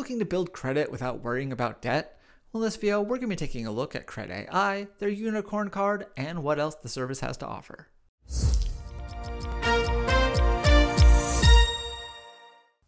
looking to build credit without worrying about debt? Well, in this video, we're going to be taking a look at Cred.ai, their Unicorn Card, and what else the service has to offer.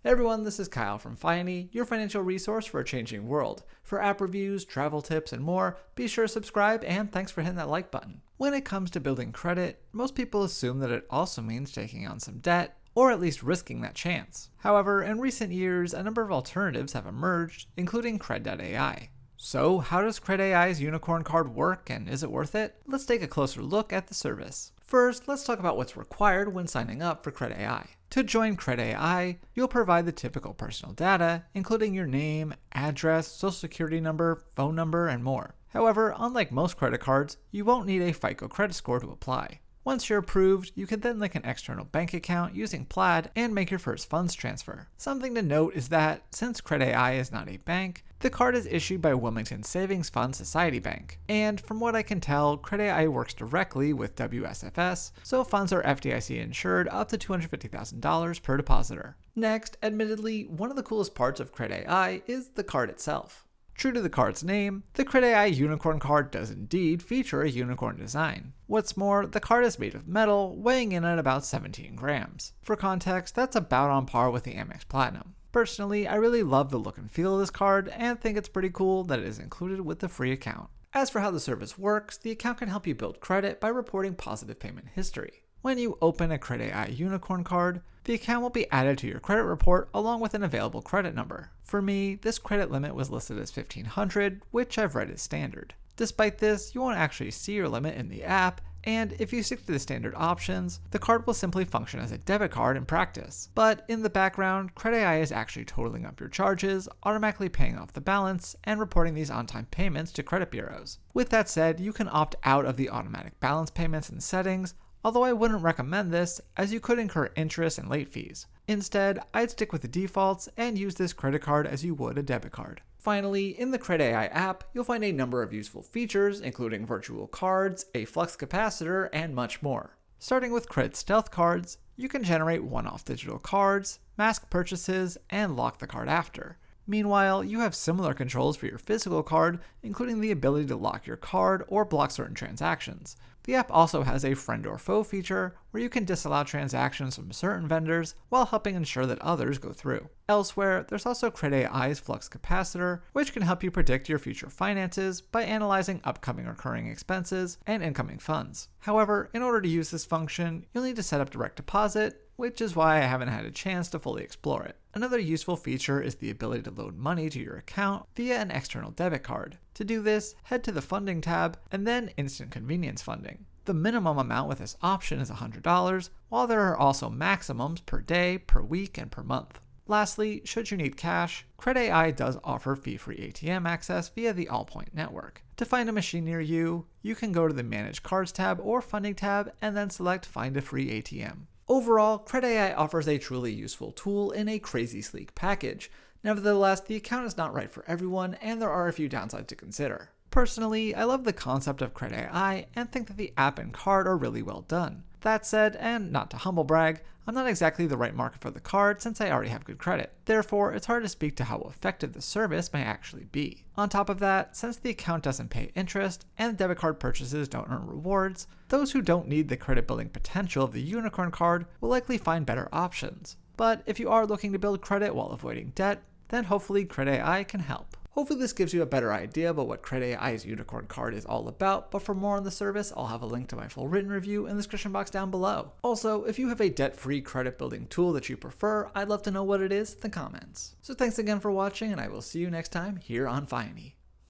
Hey everyone, this is Kyle from FICO, your financial resource for a changing world. For app reviews, travel tips, and more, be sure to subscribe, and thanks for hitting that like button. When it comes to building credit, most people assume that it also means taking on some debt, or at least risking that chance. However, in recent years, a number of alternatives have emerged, including Cred.ai. So, how does Cred.ai's Unicorn Card work, and is it worth it? Let's take a closer look at the service. First, let's talk about what's required when signing up for Cred.ai. To join Cred.ai, you'll provide the typical personal data, including your name, address, social security number, phone number, and more. However, unlike most credit cards, you won't need a FICO credit score to apply. Once you're approved, you can then link an external bank account using Plaid and make your first funds transfer. Something to note is that, since Cred.ai is not a bank, the card is issued by Wilmington Savings Fund Society Bank. And from what I can tell, Cred.ai works directly with WSFS, so funds are FDIC insured up to $250,000 per depositor. Next, admittedly, one of the coolest parts of Cred.ai is the card itself. True to the card's name, the Cred.ai Unicorn Card does indeed feature a unicorn design. What's more, the card is made of metal, weighing in at about 17 grams. For context, that's about on par with the Amex Platinum. Personally, I really love the look and feel of this card and think it's pretty cool that it is included with the free account. As for how the service works, the account can help you build credit by reporting positive payment history. When you open a Cred.ai Unicorn Card, the account will be added to your credit report along with an available credit number. For me, this credit limit was listed as $1,500, which I've read is standard. Despite this, you won't actually see your limit in the app, and if you stick to the standard options, the card will simply function as a debit card in practice. But in the background, Cred.ai is actually totaling up your charges, automatically paying off the balance, and reporting these on-time payments to credit bureaus. With that said, you can opt out of the automatic balance payments and settings, although I wouldn't recommend this, as you could incur interest and late fees. Instead, I'd stick with the defaults and use this credit card as you would a debit card. Finally, in the Cred.ai app, you'll find a number of useful features, including virtual cards, a flux capacitor, and much more. Starting with Cred Stealth cards, you can generate one-off digital cards, mask purchases, and lock the card after. Meanwhile, you have similar controls for your physical card, including the ability to lock your card or block certain transactions. The app also has a friend or foe feature, where you can disallow transactions from certain vendors while helping ensure that others go through. Elsewhere, there's also Cred.ai's Flux Capacitor, which can help you predict your future finances by analyzing upcoming recurring expenses and incoming funds. However, in order to use this function, you'll need to set up direct deposit, which is why I haven't had a chance to fully explore it. Another useful feature is the ability to load money to your account via an external debit card. To do this, head to the Funding tab and then Instant Convenience Funding. The minimum amount with this option is $100, while there are also maximums per day, per week, and per month. Lastly, should you need cash, Cred.ai does offer fee-free ATM access via the Allpoint network. To find a machine near you, you can go to the Manage Cards tab or Funding tab and then select Find a Free ATM. Overall, Cred.ai offers a truly useful tool in a crazy sleek package. Nevertheless, the account is not right for everyone, and there are a few downsides to consider. Personally, I love the concept of Cred.ai and think that the app and card are really well done. That said, and not to humble brag, I'm not exactly the right market for the card since I already have good credit. Therefore, it's hard to speak to how effective the service may actually be. On top of that, since the account doesn't pay interest and debit card purchases don't earn rewards, those who don't need the credit building potential of the Unicorn Card will likely find better options. But if you are looking to build credit while avoiding debt, then hopefully Cred.ai can help. Hopefully this gives you a better idea about what Cred.ai's Unicorn Card is all about, but for more on the service, I'll have a link to my full written review in the description box down below. Also, if you have a debt-free credit building tool that you prefer, I'd love to know what it is in the comments. So thanks again for watching, and I will see you next time here on FICO.